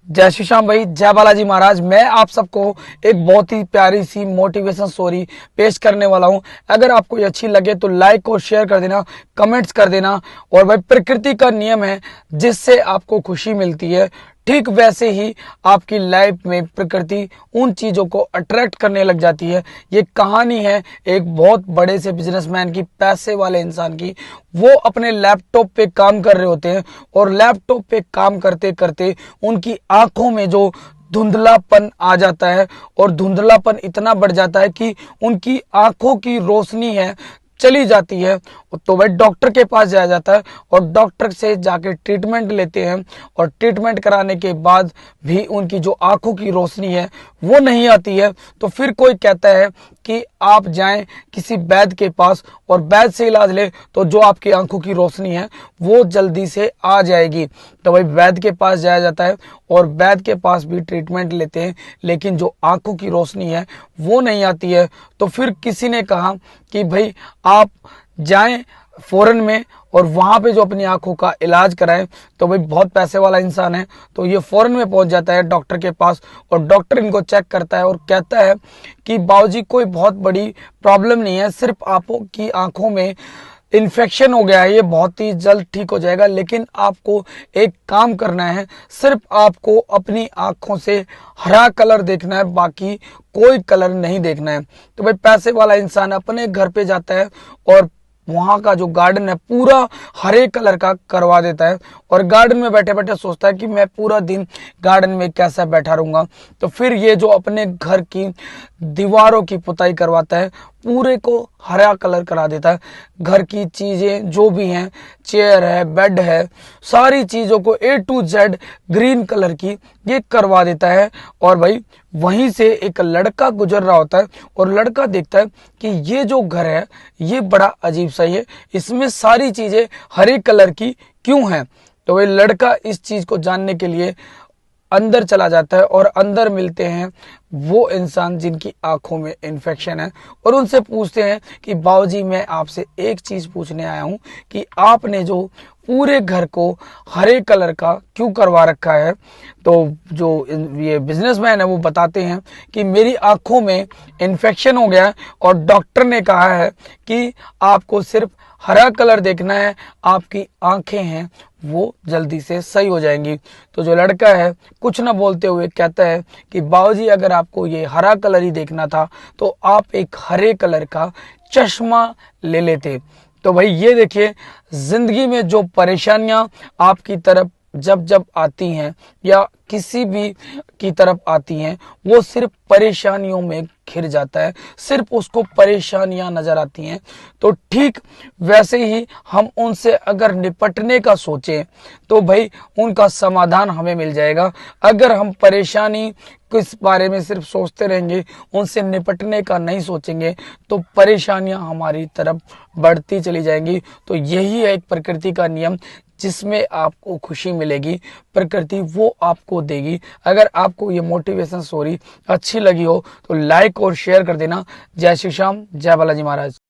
जय श्री श्याम भाई, जय बालाजी महाराज। मैं आप सबको एक बहुत ही प्यारी सी मोटिवेशन स्टोरी पेश करने वाला हूं। अगर आपको ये अच्छी लगे तो लाइक और शेयर कर देना, कमेंट्स कर देना। और भाई, प्रकृति का नियम है जिससे आपको खुशी मिलती है, ठीक वैसे ही आपकी लाइफ में प्रकृति उन चीजों को अट्रैक्ट करने लग जाती है। ये कहानी है एक बहुत बड़े से बिजनेसमैन की, पैसे वाले इंसान की। वो अपने लैपटॉप पे काम कर रहे होते हैं और लैपटॉप पे काम करते करते उनकी आंखों में जो धुंधलापन आ जाता है और धुंधलापन इतना बढ़ जाता है कि उनकी आंखों की रोशनी है चली जाती है। तो भाई डॉक्टर के पास जाया जाता है और डॉक्टर से जाके ट्रीटमेंट लेते हैं और ट्रीटमेंट कराने के बाद भी उनकी जो आंखों की रोशनी है वो नहीं आती है। तो फिर कोई कहता है कि आप जाएं किसी वैद्य के पास और वैद्य से इलाज ले तो जो आपकी आंखों की रोशनी है वो जल्दी से आ जाएगी। तो भाई वैद्य के पास जाया जाता है और वैद्य के पास भी ट्रीटमेंट लेते हैं, लेकिन जो आंखों की रोशनी है वो नहीं आती है। तो फिर किसी ने कहा कि भाई आप जाएं फॉरेन में और वहां पे जो अपनी आंखों का इलाज कराएं। तो भाई बहुत पैसे वाला इंसान है, तो ये फॉरेन में पहुंच जाता है डॉक्टर के पास और डॉक्टर इनको चेक करता है और कहता है कि बाबूजी कोई बहुत बड़ी प्रॉब्लम नहीं है, सिर्फ आपकी आंखों में इन्फेक्शन हो गया है, ये बहुत ही जल्द ठीक हो जाएगा। लेकिन आपको एक काम करना है, सिर्फ आपको अपनी आंखों से हरा कलर देखना है, बाकी कोई कलर नहीं देखना है। तो भाई पैसे वाला इंसान अपने घर पे जाता है और वहां का जो गार्डन है पूरा हरे कलर का करवा देता है और गार्डन में बैठे बैठे सोचता है कि मैं पूरा दिन गार्डन में कैसा बैठा रहूंगा। तो फिर ये जो अपने घर की दीवारों की पुताई करवाता है, पूरे को हरा कलर करा देता है। घर की चीजें जो भी हैं, चेयर है, बेड है, सारी चीजों को A to Z green colour की ये करवा देता है। और भाई वहीं से एक लड़का गुजर रहा होता है और लड़का देखता है कि ये जो घर है ये बड़ा अजीब सा ही है, इसमें सारी चीजें हरे कलर की क्यों हैं। तो भाई लड़का इस चीज को जानने के लिए अंदर चला जाता है और अंदर मिलते हैं वो इंसान जिनकी आंखों में इन्फेक्शन है और उनसे पूछते हैं कि बाबूजी मैं आपसे एक चीज पूछने आया हूं कि आपने जो पूरे घर को हरे कलर का क्यों करवा रखा है। तो जो ये बिजनेसमैन है वो बताते हैं कि मेरी आंखों में इन्फेक्शन हो गया है और डॉक्टर ने कहा है कि आपको सिर्फ हरा कलर देखना है, आपकी आंखें हैं वो जल्दी से सही हो जाएंगी। तो जो लड़का है कुछ ना बोलते हुए कहता है कि बाबूजी अगर आपको ये हरा कलर ही देखना था तो आप एक हरे कलर का चश्मा ले लेते। तो भाई ये देखिए, जिंदगी में जो परेशानियां आपकी तरफ जब जब आती हैं या किसी भी की तरफ आती हैं, वो सिर्फ परेशानियों में घिर जाता है, सिर्फ उसको परेशानियां नजर आती हैं। तो ठीक वैसे ही हम उनसे अगर निपटने का सोचें तो भाई उनका समाधान हमें मिल जाएगा। अगर हम परेशानी किस बारे में सिर्फ सोचते रहेंगे, उनसे निपटने का नहीं सोचेंगे, तो परेशानियां हमारी तरफ बढ़ती चली जाएंगी। तो यही है एक प्रकृति का नियम, जिसमें आपको खुशी मिलेगी, प्रकृति वो आपको देगी। अगर आपको ये मोटिवेशन स्टोरी अच्छी लगी हो तो लाइक और शेयर कर देना। जय श्री श्याम, जय बालाजी महाराज।